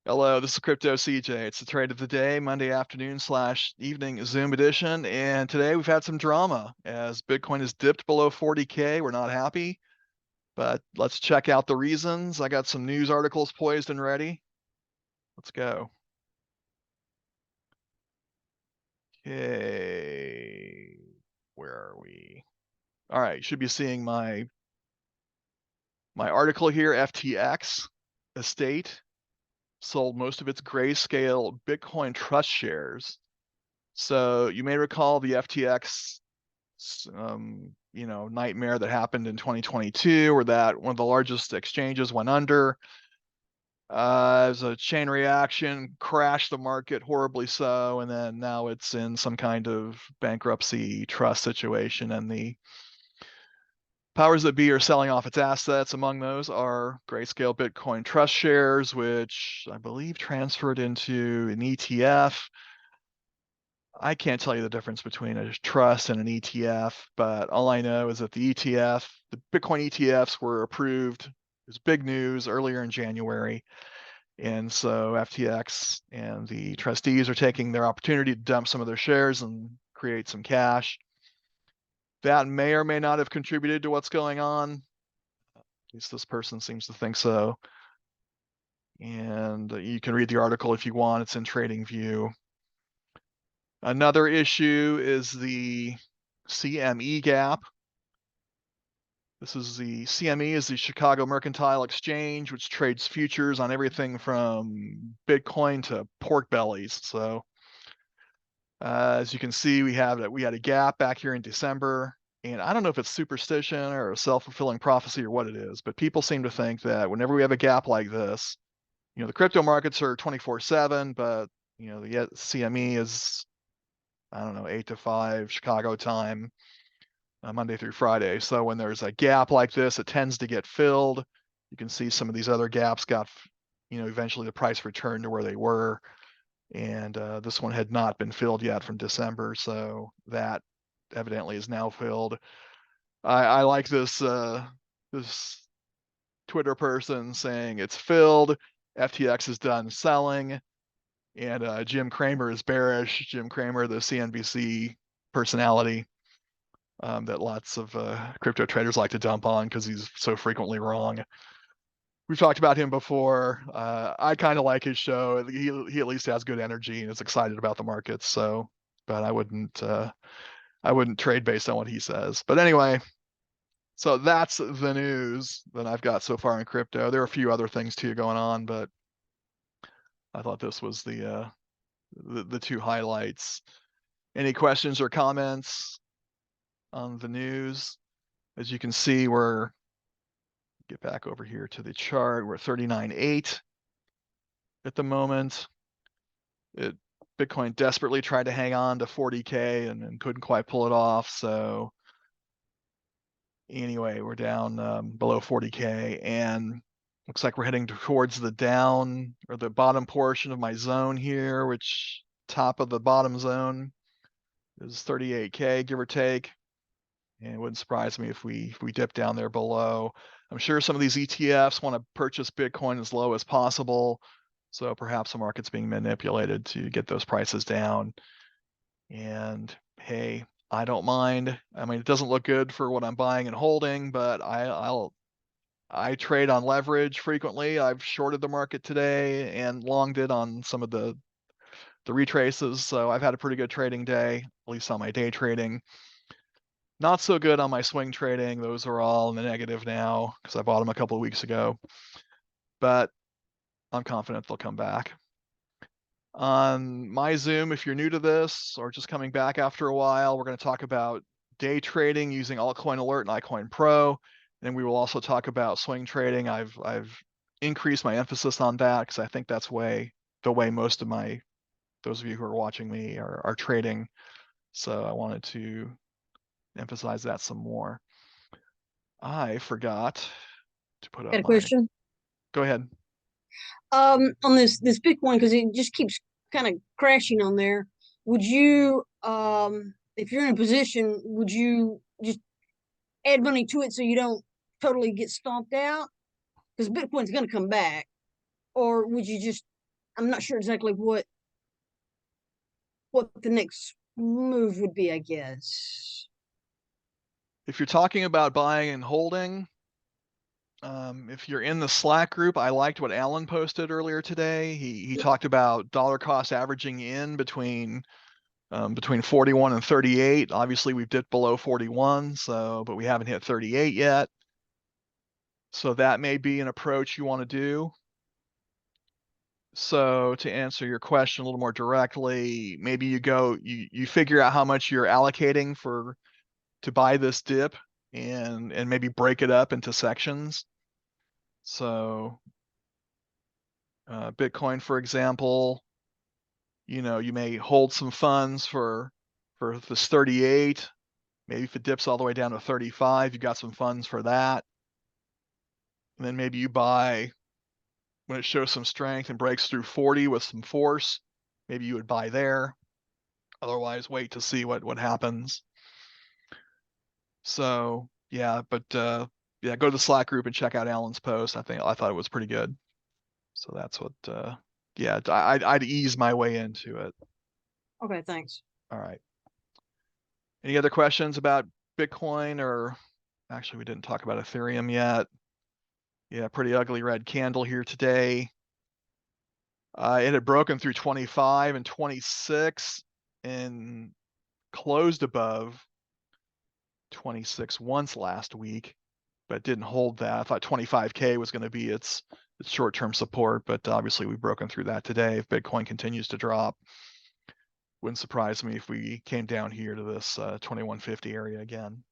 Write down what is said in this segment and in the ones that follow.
Hello, this is Crypto CJ. It's the trade of the day, Monday afternoon / evening Zoom edition. And today we've had some drama as Bitcoin has dipped below 40K. We're not happy, but let's check out the reasons. I got some news articles poised and ready. Let's go. Okay, where are we? All right, you should be seeing my article here. FTX estate sold most of its grayscale Bitcoin trust shares. So you may recall the FTX nightmare that happened in 2022, where that one of the largest exchanges went under. As a chain reaction, crashed the market horribly so, and then now it's in some kind of bankruptcy trust situation, and the powers that be are selling off its assets. Among those are Grayscale Bitcoin Trust shares, which I believe transferred into an ETF. I can't tell you the difference between a trust and an ETF, but all I know is that the Bitcoin ETFs were approved. It was big news earlier in January. And so FTX and the trustees are taking their opportunity to dump some of their shares and create some cash. That may or may not have contributed to what's going on. At least this person seems to think so. And you can read the article if you want. It's in TradingView. Another issue is the CME gap. This is the CME is the Chicago Mercantile Exchange, which trades futures on everything from Bitcoin to pork bellies. So as you can see, we had a gap back here in December, and I don't know if it's superstition or a self-fulfilling prophecy or what it is, but people seem to think that whenever we have a gap like this, the crypto markets are 24/7, but the CME is, I don't know, 8 to 5 Chicago time, Monday through Friday. So when there's a gap like this, it tends to get filled. You can see some of these other gaps got, eventually the price returned to where they were. And this one had not been filled yet from December. So that evidently is now filled. I like this Twitter person saying it's filled. FTX is done selling. And Jim Cramer is bearish. Jim Cramer, the CNBC personality, that lots of crypto traders like to dump on because he's so frequently wrong. We've talked about him before. I kind of like his show. He at least has good energy and is excited about the markets. So, but I wouldn't trade based on what he says. But anyway, so that's the news that I've got so far in crypto. There are a few other things too going on, but I thought this was the two highlights. Any questions or comments on the news? As you can see, get back over here to the chart. We're at 39.8 at the moment. Bitcoin desperately tried to hang on to 40K and couldn't quite pull it off. So anyway, we're down below 40K, and looks like we're heading towards the down or the bottom portion of my zone here, which top of the bottom zone is 38K, give or take. And it wouldn't surprise me if we dip down there below. I'm sure some of these ETFs want to purchase Bitcoin as low as possible. So perhaps the market's being manipulated to get those prices down. And hey, I don't mind. I mean, it doesn't look good for what I'm buying and holding, but I trade on leverage frequently. I've shorted the market today and longed it on some of the retraces. So I've had a pretty good trading day, at least on my day trading. Not so good on my swing trading. Those are all in the negative now because I bought them a couple of weeks ago. But I'm confident they'll come back. On my Zoom, if you're new to this or just coming back after a while, we're going to talk about day trading using Altcoin Alert and iCoinPro. And we will also talk about swing trading. I've increased my emphasis on that because I think that's the way most of those of you who are watching me are trading. So I wanted to emphasize that some more. I forgot to put up Got a my. question. Go ahead. On this Bitcoin, because it just keeps kind of crashing on there. Would you, if you're in a position, would you just add money to it so you don't totally get stomped out? Because Bitcoin's going to come back, or would you just I'm not sure exactly what the next move would be, I guess. If you're talking about buying and holding, if you're in the Slack group, I liked what Alan posted earlier today. He talked about dollar cost averaging in between 41 and 38. Obviously, we've dipped below 41, but we haven't hit 38 yet. So that may be an approach you want to do. So to answer your question a little more directly, maybe you figure out how much you're allocating to buy this dip and maybe break it up into sections. So Bitcoin, for example, you may hold some funds for this 38. Maybe if it dips all the way down to 35, you got some funds for that. And then maybe you buy when it shows some strength and breaks through 40 with some force. Maybe you would buy there. Otherwise, wait to see what happens. So yeah, but yeah, go to the Slack group and check out Alan's post. I thought it was pretty good. So that's what yeah, I'd ease my way into it. Okay, thanks. All right. Any other questions about Bitcoin, or actually we didn't talk about Ethereum yet. Yeah, pretty ugly red candle here today. It had broken through 25 and 26 and closed above 26 once last week, but didn't hold that. I thought 25K was going to be its short-term support, but obviously we've broken through that today. If Bitcoin continues to drop, wouldn't surprise me if we came down here to this 2150 area again.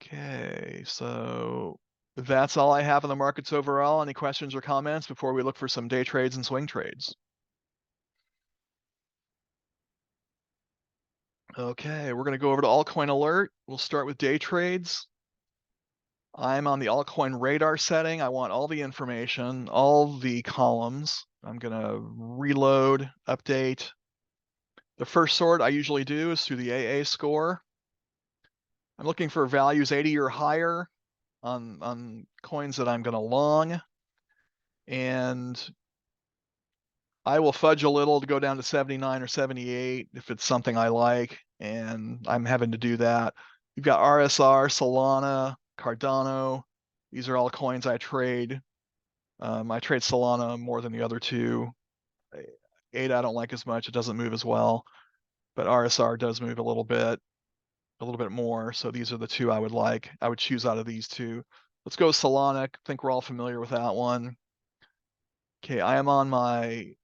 Okay, so that's all I have on the markets overall. Any questions or comments before we look for some day trades and swing trades? Okay, we're going to go over to Altcoin Alert. We'll start with day trades. I'm on the altcoin radar setting. I want all the information, all the columns. I'm going to reload, update. The first sort I usually do is through the AA score. I'm looking for values 80 or higher on coins that I'm going to long. And I will fudge a little to go down to 79 or 78 if it's something I like, and I'm having to do that. You've got RSR, Solana, Cardano. These are all coins I trade. I trade Solana more than the other two. ADA I don't like as much. It doesn't move as well, but RSR does move a little bit more. So these are the two I would like. I would choose out of these two. Let's go with Solana. I think we're all familiar with that one. Okay, I am on my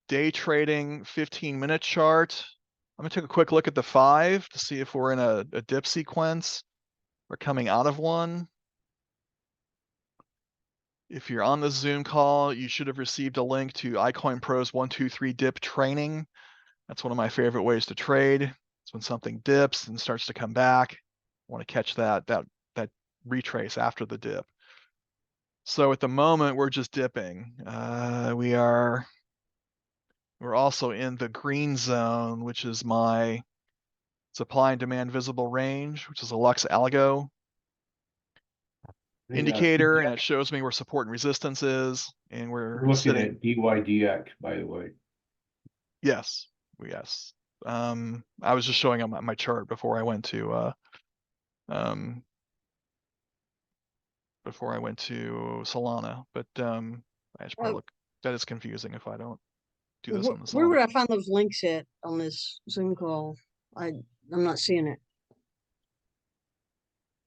day trading 15-minute chart. I'm gonna take a quick look at the 5 to see if we're in a dip sequence. We're coming out of one. If you're on the Zoom call, you should have received a link to iCoinPro's 1-2-3 dip training. That's one of my favorite ways to trade. It's when something dips and starts to come back. I want to catch that retrace after the dip. So at the moment, we're just dipping. We're also in the green zone, which is my supply and demand visible range, which is a Lux Algo indicator, and it shows me where support and resistance is, and we're looking sitting. at DYDX, by the way. Yes. I was just showing them my chart before I went to Solana, but I should probably look. That is confusing if I don't do this on the Where Solana. would I find those links at on this Zoom call? I'm not seeing it.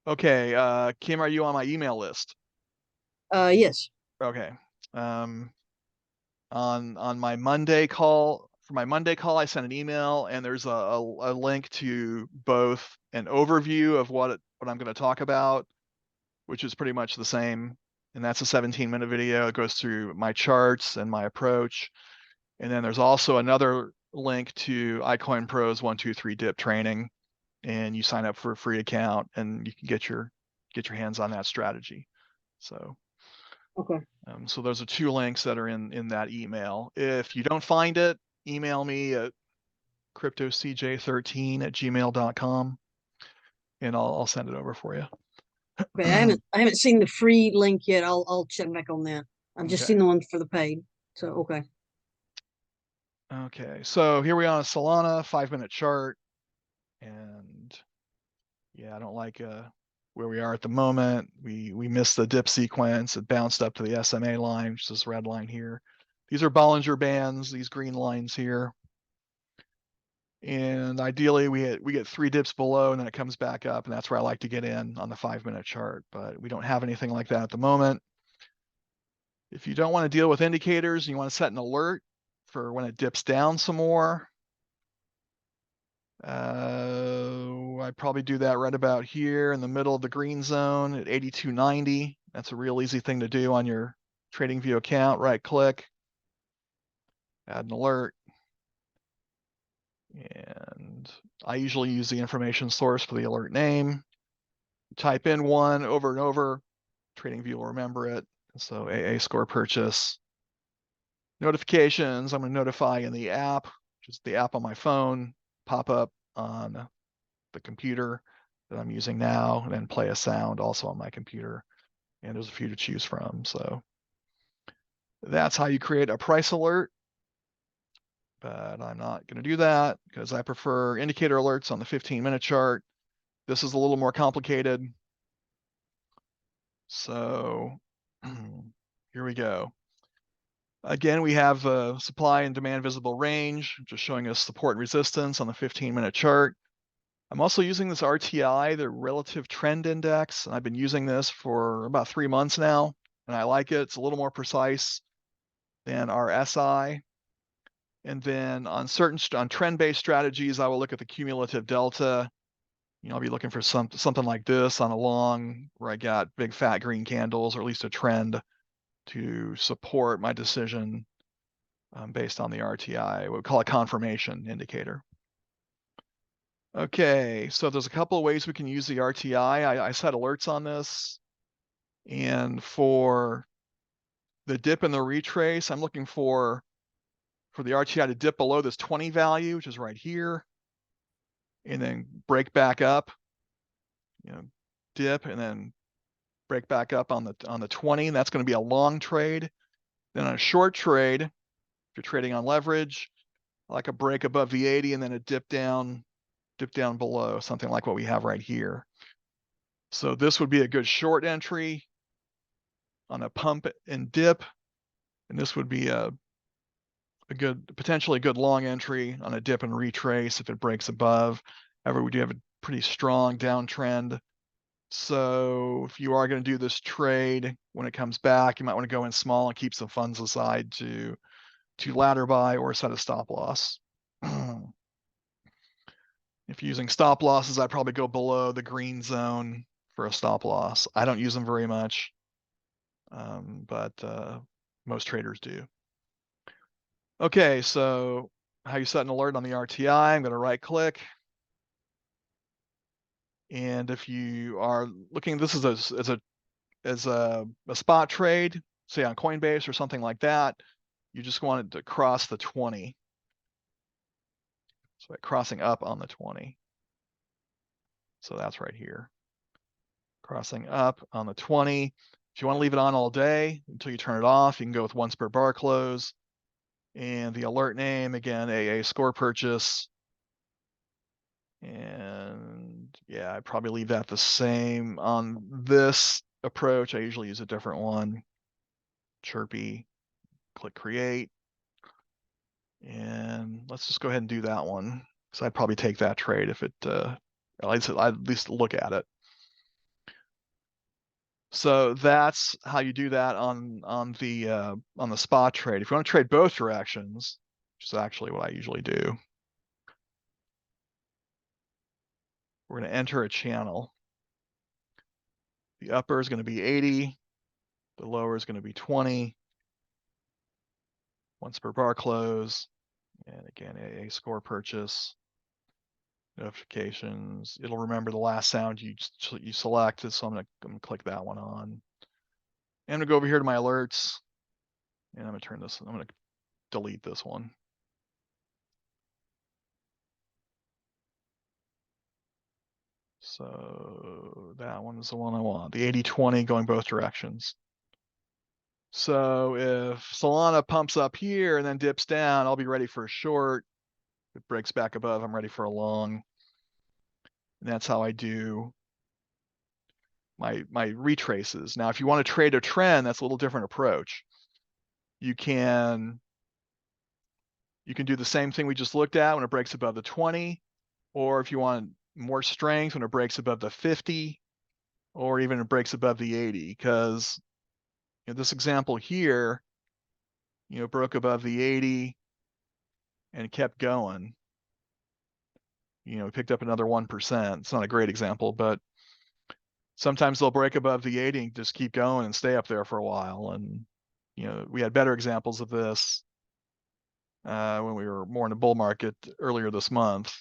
Okay, Kim, are you on my email list? Yes. Okay. On my Monday call, for my Monday call, I sent an email, and there's a link to both an overview of what I'm going to talk about, which is pretty much the same, and that's a 17-minute video. It goes through my charts and my approach, and then there's also another link to iCoinPro's 1-2-3 dip training, and you sign up for a free account, and you can get your hands on that strategy. So. Okay. So those are two links that are in that email. If you don't find it, email me at cryptocj13@gmail.com, and I'll send it over for you. Okay, I haven't seen the free link yet. I'll check back on that. I've just Okay. seen the one for the paid. So okay. Okay, so here we are on a Solana 5-minute chart, and yeah, I don't like where we are at the moment. We missed the dip sequence. It bounced up to the SMA line, which is this red line here. These are Bollinger Bands, these green lines here. And ideally we get 3 dips below and then it comes back up, and that's where I like to get in on the 5-minute chart, but we don't have anything like that at the moment. If you don't want to deal with indicators and you want to set an alert for when it dips down some more, I'd probably do that right about here in the middle of the green zone at 82.90. That's a real easy thing to do on your TradingView account. Right click, add an alert. And I usually use the information source for the alert name. Type in one over and over. TradingView will remember it. So AA score purchase. Notifications, I'm going to notify in the app, which is the app on my phone, pop up on the computer that I'm using now, and then play a sound also on my computer. And there's a few to choose from. So that's how you create a price alert. But I'm not going to do that because I prefer indicator alerts on the 15-minute chart. This is a little more complicated. So here we go. Again, we have supply and demand visible range, just showing us support and resistance on the 15-minute chart. I'm also using this RTI, the relative trend index, and I've been using this for about 3 months now, and I like it. It's a little more precise than our SI. And then on trend-based strategies, I will look at the cumulative delta. I'll be looking for something like this on a long, where I got big fat green candles, or at least a trend to support my decision based on the RTI. We call it confirmation indicator. Okay, so there's a couple of ways we can use the RTI. I set alerts on this. And for the dip and the retrace, I'm looking for the RTI to dip below this 20 value, which is right here, and then break back up, dip and then break back up on the 20. And that's going to be a long trade. Then on a short trade, if you're trading on leverage, like a break above the 80 and then a dip down below, something like what we have right here. So this would be a good short entry on a pump and dip, and this would be a potentially good long entry on a dip and retrace if it breaks above. However, we do have a pretty strong downtrend. So if you are going to do this trade, when it comes back, you might want to go in small and keep some funds aside to ladder buy or set a stop loss. If you're using stop losses, I'd probably go below the green zone for a stop loss. I don't use them very much, but most traders do. Okay, so how you set an alert on the RTI, I'm going to right click. And if you are looking, this is as a spot trade, say on Coinbase or something like that, you just want it to cross the 20. So crossing up on the 20. So that's right here. Crossing up on the 20. If you want to leave it on all day until you turn it off, you can go with once per bar close. And the alert name, again, AA score purchase. And yeah, I'd probably leave that the same on this approach. I usually use a different one. Chirpy, click create. And let's just go ahead and do that one. So I'd probably take that trade if it, at least look at it. So that's how you do that on the spot trade. If you want to trade both directions, which is actually what I usually do, we're going to enter a channel. The upper is going to be 80. The lower is going to be 20. Once per bar close. And again, a score purchase. Notifications. It'll remember the last sound you selected, so I'm gonna click that one on. And I'm gonna go over here to my alerts, and I'm gonna delete this one. So that one is the one I want, the 80-20 going both directions. So if Solana pumps up here and then dips down, I'll be ready for a short. If it breaks back above, I'm ready for a long. And that's how I do my retraces. Now, if you want to trade a trend, that's a little different approach. You can do the same thing we just looked at when it breaks above the 20, or if you want more strength when it breaks above the 50, or even it breaks above the 80, because this example here, broke above the 80 and kept going. Picked up another 1%. It's not a great example, but sometimes they'll break above the 80 and just keep going and stay up there for a while. And, we had better examples of this when we were more in the bull market earlier this month.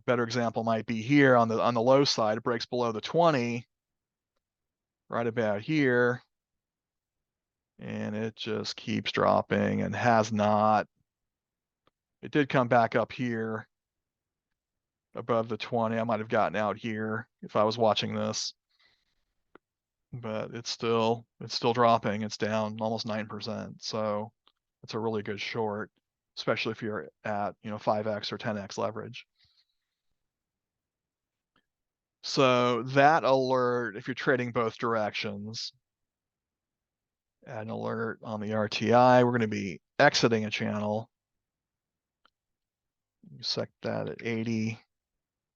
Better example might be here on the low side. It breaks below the 20 right about here, and it just keeps dropping and has not. It did come back up here above the 20. I might have gotten out here if I was watching this, but it's still dropping. It's down almost 9%. So it's a really good short, especially if you're at 5x or 10x leverage. So that alert, if you're trading both directions, add an alert on the RTI. We're going to be exiting a channel. You set that at 80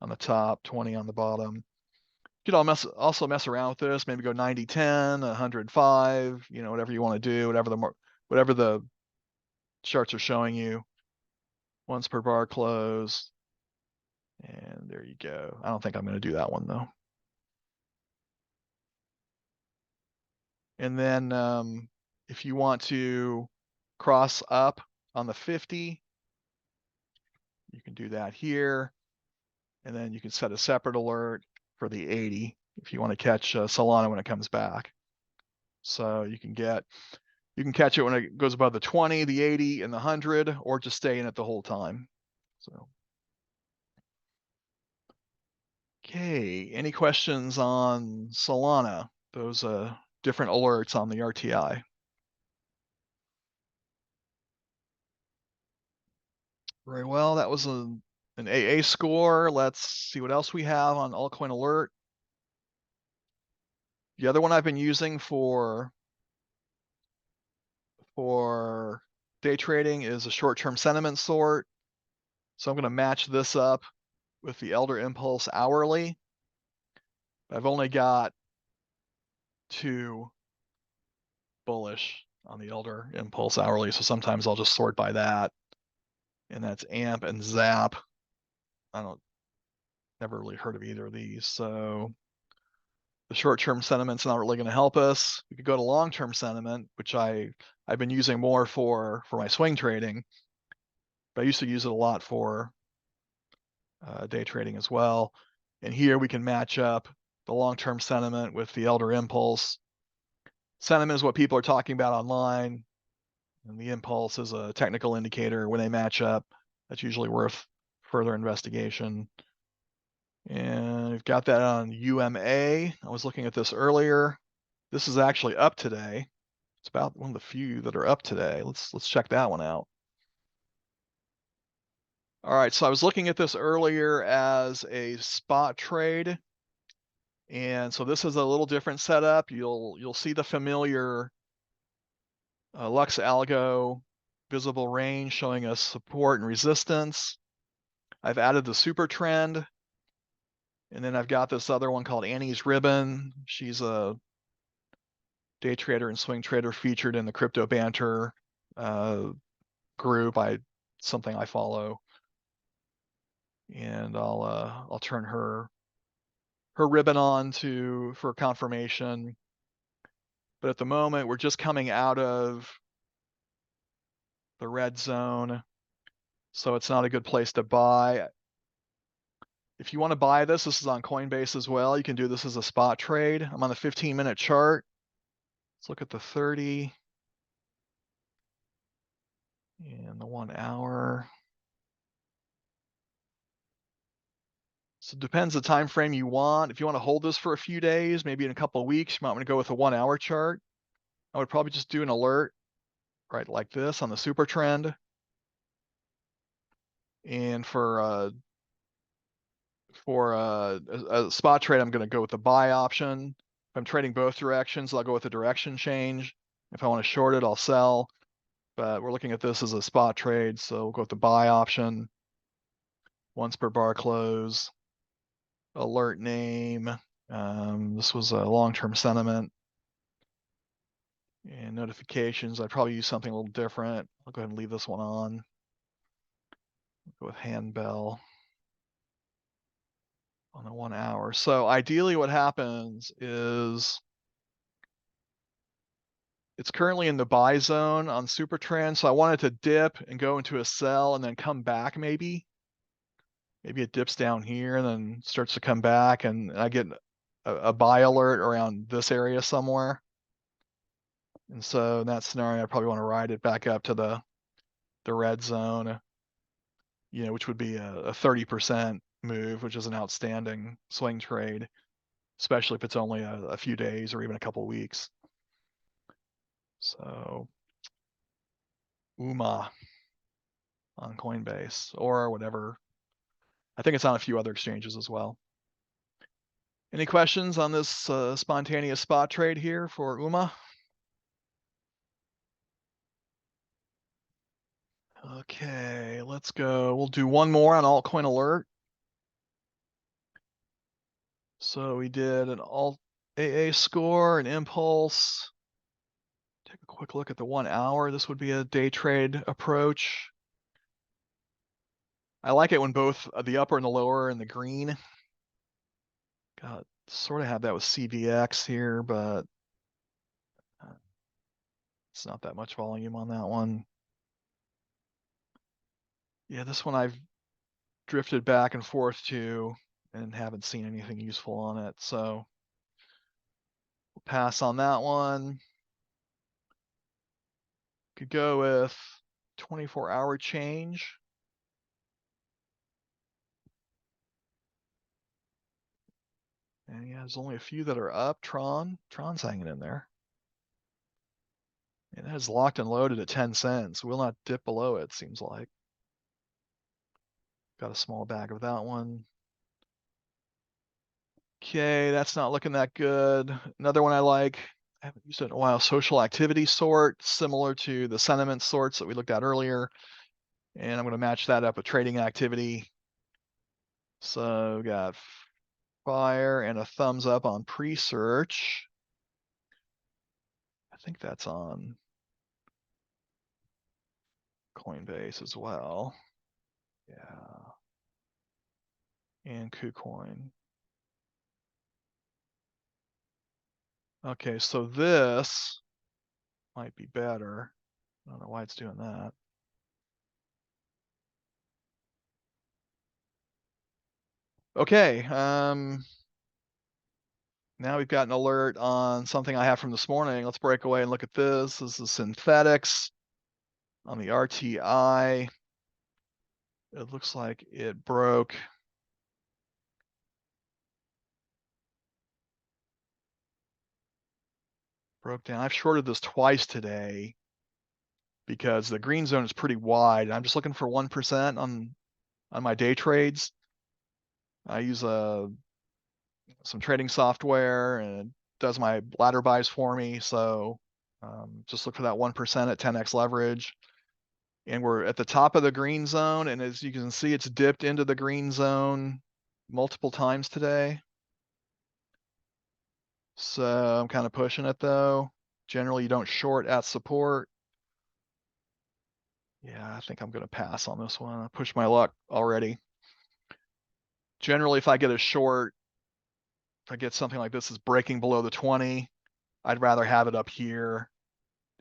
on the top, 20 on the bottom. You could also mess around with this, maybe go 90-10, 105, whatever you want to do, whatever the charts are showing you. Once per bar close. And there you go. I don't think I'm going to do that one though. And then if you want to cross up on the 50, you can do that here. And then you can set a separate alert for the 80 if you want to catch Solana when it comes back. So you can catch it when it goes above the 20, the 80, and the 100, or just stay in it the whole time. So. Okay, any questions on Solana? Those different alerts on the RTI. Very well, that was an AA score. Let's see what else we have on Altcoin Alert. The other one I've been using for day trading is a short-term sentiment sort. So I'm going to match this up with the Elder Impulse hourly. I've only got 2 bullish on the Elder Impulse hourly, so sometimes I'll just sort by that. And that's AMP and ZAP. Never really heard of either of these. So the short-term sentiment's not really going to help us. We could go to long-term sentiment, which I've been using more for my swing trading, but I used to use it a lot for day trading as well. And here we can match up the long-term sentiment with the Elder Impulse. Sentiment is what people are talking about online, and the impulse is a technical indicator. When they match up, that's usually worth further investigation. And we've got that on UMA. I was looking at this earlier. This is actually up today. It's about one of the few that are up today. Let's check that one out. All right, so I was looking at this earlier as a spot trade. And so this is a little different setup. You'll see the familiar Lux Algo visible range showing us support and resistance. I've added the supertrend. And then I've got this other one called Annie's Ribbon. She's a day trader and swing trader featured in the Crypto Banter group. Something I follow. And I'll turn her ribbon on for confirmation. But at the moment, we're just coming out of the red zone, so it's not a good place to buy. If you want to buy this is on Coinbase as well. You can do this as a spot trade. I'm on the 15-minute chart. Let's look at the 30 and the 1 hour. So it depends the time frame you want. If you want to hold this for a few days, maybe in a couple of weeks, you might want to go with a 1 hour chart. I would probably just do an alert, right, like this on the super trend. And for a spot trade, I'm going to go with the buy option. If I'm trading both directions, I'll go with the direction change. If I want to short it, I'll sell. But we're looking at this as a spot trade, so we'll go with the buy option. Once per bar close. Alert name. This was a long-term sentiment. And notifications, I'd probably use something a little different. I'll go ahead and leave this one on. Go with handbell on the 1 hour. So ideally what happens is it's currently in the buy zone on super trend. So I want it to dip and go into a sell and then come back maybe. Maybe it dips down here and then starts to come back and I get a buy alert around this area somewhere. And so in that scenario, I probably want to ride it back up to the red zone, which would be a 30% move, which is an outstanding swing trade, especially if it's only a few days or even a couple weeks. So UMA on Coinbase or whatever. I think it's on a few other exchanges as well. Any questions on this spontaneous spot trade here for UMA? Okay, let's go. We'll do one more on Altcoin Alert. So we did an alt AA score, an impulse. Take a quick look at the 1 hour. This would be a day trade approach. I like it when both the upper and the lower are in the green. Got sort of have that with CVX here, but it's not that much volume on that one. Yeah, this one I've drifted back and forth to and haven't seen anything useful on it. So we'll pass on that one. Could go with 24-hour change. And yeah, there's only a few that are up. Tron's hanging in there. And that is locked and loaded at 10 cents. Will not dip below it, seems like. Got a small bag of that one. Okay, that's not looking that good. Another one I like, I haven't used it in a while, social activity sort, similar to the sentiment sorts that we looked at earlier. And I'm going to match that up with trading activity. So we got fire and a thumbs up on pre-search. I think that's on Coinbase as well. Yeah. And KuCoin. Okay, so this might be better. I don't know why it's doing that. Okay, now we've got an alert on something I have from this morning. Let's break away and look at this. This is synthetics on the RTI. It looks like it broke down. I've shorted this twice today because the green zone is pretty wide. I'm just looking for 1% on my day trades. I use some trading software and it does my ladder buys for me. So just look for that 1% at 10x leverage. And we're at the top of the green zone. And as you can see, it's dipped into the green zone multiple times today. So I'm kind of pushing it though. Generally, you don't short at support. Yeah, I think I'm going to pass on this one. I pushed my luck already. Generally, if I get a short, if I get something like this is breaking below the 20, I'd rather have it up here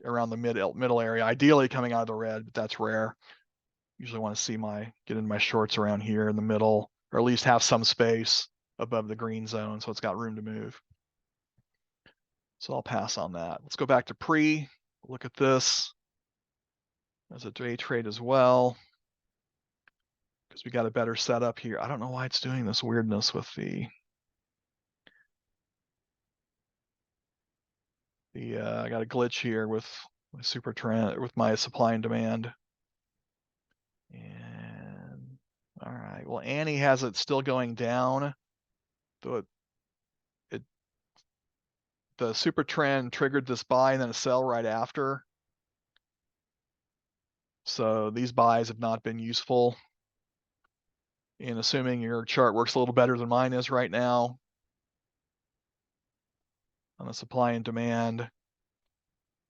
around the middle area, ideally coming out of the red, but that's rare. Usually want to see get into my shorts around here in the middle, or at least have some space above the green zone so it's got room to move. So I'll pass on that. Let's go back to pre, look at this as a day trade as well. because we got a better setup here. I don't know why it's doing this weirdness with the I got a glitch here with my supertrend, with my supply and demand. And all right, well, Annie has it still going down. The super trend triggered this buy and then a sell right after. So these buys have not been useful. And assuming your chart works a little better than mine is right now on the supply and demand, I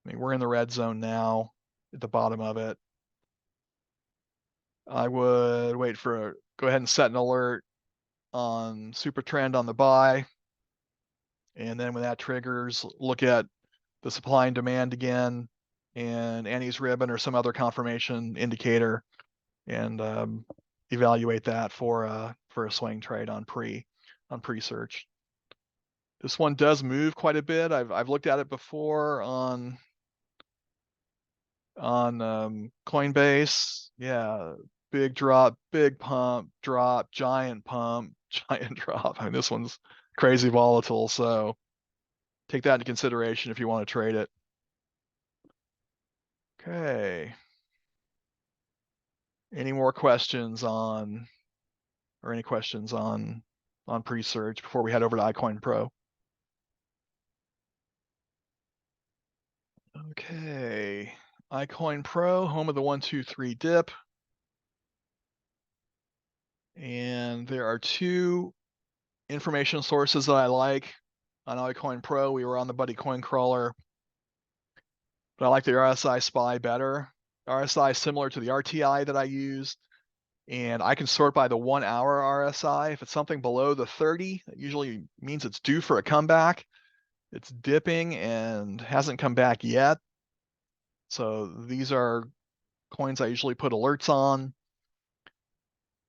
mean, we're in the red zone now at the bottom of it. I would wait for go ahead and set an alert on super trend on the buy. And then when that triggers, look at the supply and demand again and Annie's ribbon or some other confirmation indicator, and evaluate that for a swing trade on pre-search. This one does move quite a bit. I've looked at it before on Coinbase. Yeah, big drop, big pump, drop, giant pump, giant drop. I mean, this one's crazy volatile, so take that into consideration if you want to trade it. Okay. Any more questions on, or any questions on pre-search before we head over to iCoinPro? Okay, iCoinPro, home of the 1-2-3 dip. And there are two information sources that I like on iCoinPro. We were on the Buddy Coin Crawler, but I like the RSI SPY better. RSI is similar to the RTI that I use, and I can sort by the 1 hour RSI. If it's something below the 30, it usually means it's due for a comeback. It's dipping and hasn't come back yet. So these are coins I usually put alerts on.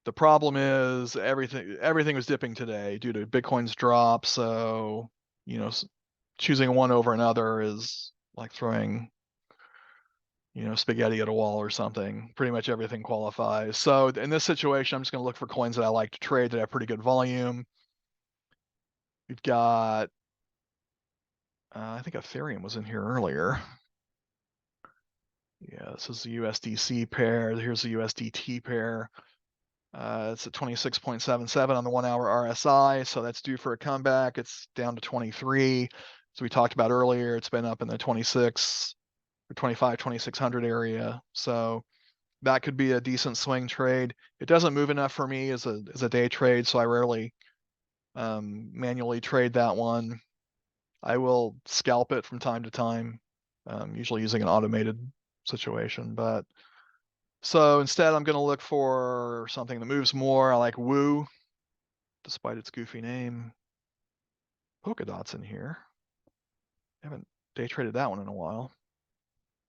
The problem is everything was dipping today due to Bitcoin's drop. So, you know, choosing one over another is like throwing, you know, spaghetti at a wall or something. Pretty much everything qualifies. So in this situation, I'm just going to look for coins that I like to trade that have pretty good volume. We've got, I think Ethereum was in here earlier. Yeah, this is the USDC pair. Here's the USDT pair. It's at 26.77 on the 1 hour RSI, so that's due for a comeback. It's down to 23. So we talked about earlier, it's been up in the 26 or 25, 2600 area. So that could be a decent swing trade. It doesn't move enough for me as a day trade, so I rarely manually trade that one. I will scalp it from time to time, usually using an automated situation, but so instead, I'm going to look for something that moves more. I like Woo, despite its goofy name. Polka Dot's in here. I haven't day traded that one in a while.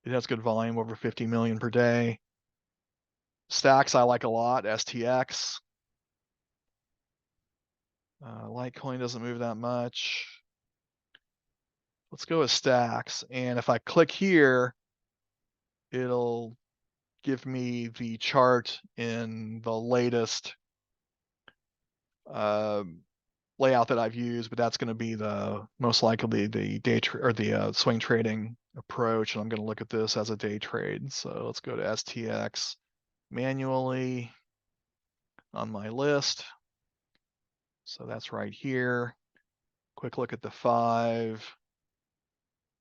It has good volume, over 50 million per day. Stacks I like a lot, STX. Litecoin doesn't move that much. Let's go with Stacks. And if I click here, it'll give me the chart in the latest layout that I've used, but that's going to be the most likely the day or the swing trading approach. And I'm going to look at this as a day trade. So let's go to STX manually on my list. So that's right here. Quick look at the 5.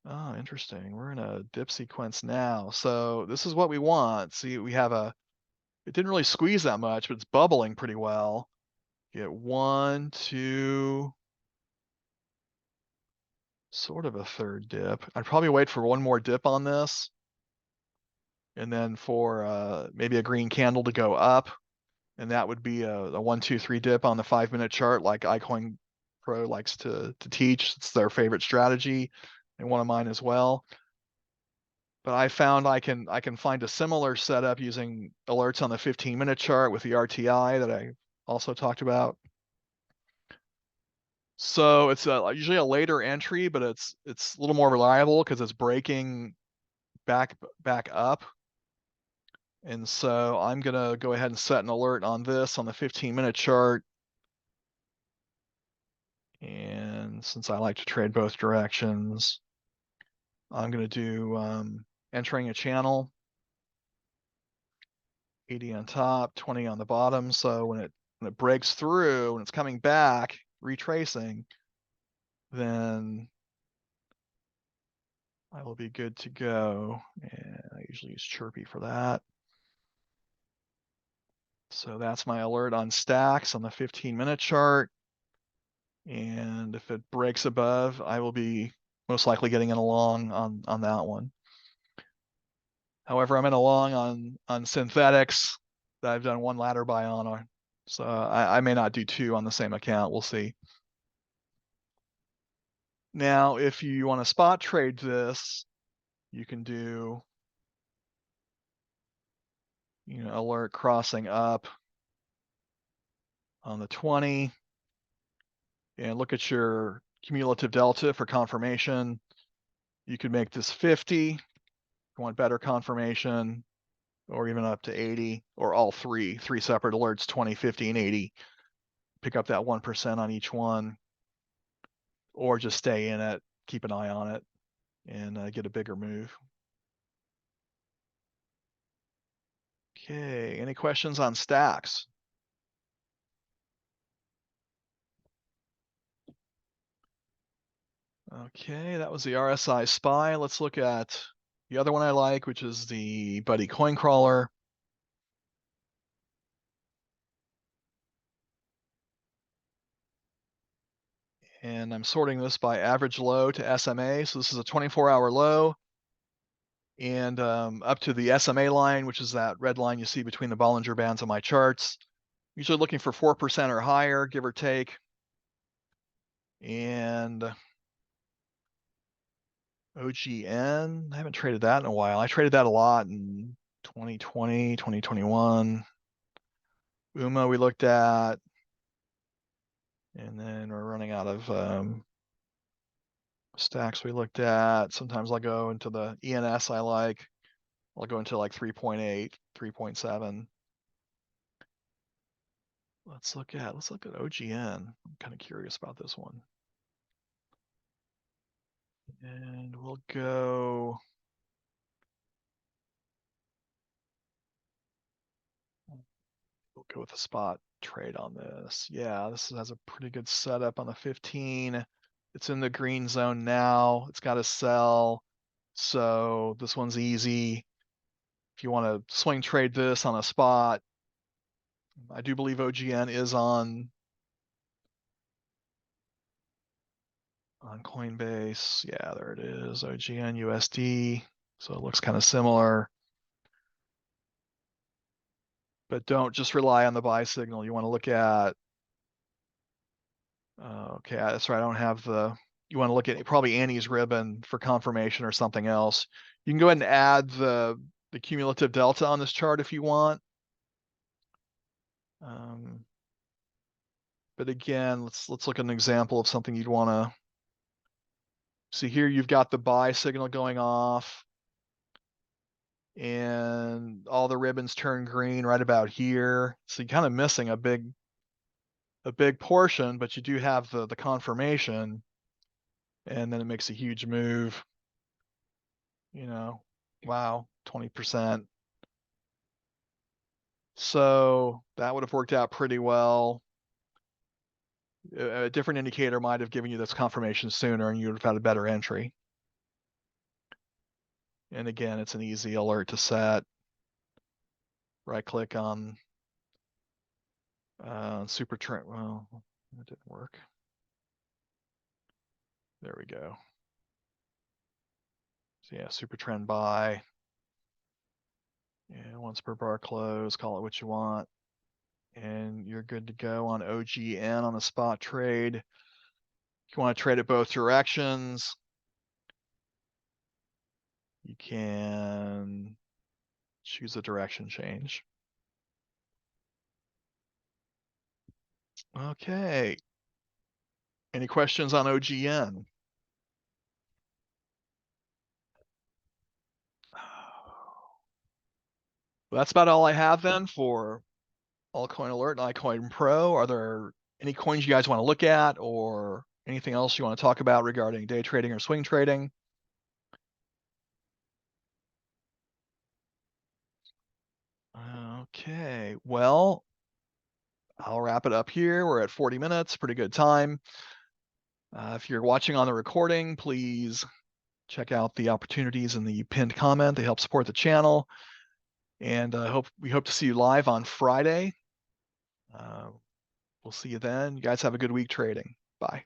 Oh, interesting. We're in a dip sequence now. So this is what we want. See, we have it didn't really squeeze that much, but it's bubbling pretty well. Get 1, 2, sort of a third dip. I'd probably wait for one more dip on this, and then for maybe a green candle to go up, and that would be a 1, 2, 3 dip on the 5-minute chart, like iCoinPro likes to teach. It's their favorite strategy, and one of mine as well. But I found I can find a similar setup using alerts on the 15-minute chart with the RTI that I also talked about. So it's usually a later entry, but it's a little more reliable because it's breaking back up. And so I'm going to go ahead and set an alert on this on the 15-minute chart. And since I like to trade both directions, I'm going to do entering a channel, 80 on top, 20 on the bottom. So when it breaks through and it's coming back, retracing, then I will be good to go. And I usually use Chirpy for that. So that's my alert on stacks on the 15-minute chart. And if it breaks above, I will be most likely getting in a long on that one. However, I'm in a long on synthetics that I've done one ladder buy on. So I may not do two on the same account. We'll see. Now, if you want to spot trade this, you can do, alert crossing up on the 20 and look at your cumulative delta for confirmation. You could make this 50 if you want better confirmation, or even up to 80, or all three separate alerts, 20, 50, and 80. Pick up that 1% on each one, or just stay in it, keep an eye on it, and get a bigger move. Okay, any questions on stacks? Okay, that was the RSI SPY. Let's look at the other one I like, which is the Buddy Coin Crawler. And I'm sorting this by average low to SMA. So this is a 24-hour low. And up to the SMA line, which is that red line you see between the Bollinger Bands on my charts. Usually looking for 4% or higher, give or take. And OGN, I haven't traded that in a while. I traded that a lot in 2020, 2021. UMA we looked at. And then we're running out of stacks we looked at. Sometimes I'll go into the ENS I like. I'll go into like 3.8, 3.7. Let's look at OGN. I'm kind of curious about this one. And we'll go. We'll go with a spot trade on this. Yeah, this has a pretty good setup on the 15. It's in the green zone now. It's got to sell. So this one's easy. If you want to swing trade this on a spot, I do believe OGN is on Coinbase. Yeah, there it is, OGN USD. So it looks kind of similar. But don't just rely on the buy signal. You want to look at, okay, that's right, I don't have you want to look at probably Annie's ribbon for confirmation or something else. You can go ahead and add the cumulative delta on this chart if you want. But again, let's look at an example of something you'd want to see here. You've got the buy signal going off, and all the ribbons turn green right about here. So you're kind of missing a big portion, but you do have the confirmation, and then it makes a huge move. Wow, 20%. So that would have worked out pretty well. A different indicator might have given you this confirmation sooner, and you would have had a better entry. And again, it's an easy alert to set. Right click on supertrend. Well, that didn't work. There we go. So yeah, supertrend buy. And once per bar close, call it what you want. And you're good to go on OGN on a spot trade. If you want to trade it both directions, you can choose a direction change. Okay. Any questions on OGN? Well, that's about all I have then for Altcoin Alert and iCoinPro. Are there any coins you guys want to look at or anything else you want to talk about regarding day trading or swing trading? Okay, well, I'll wrap it up here. We're at 40 minutes, pretty good time. If you're watching on the recording, please check out the opportunities in the pinned comment. They help support the channel. And we hope to see you live on Friday. We'll see you then. You guys have a good week trading. Bye.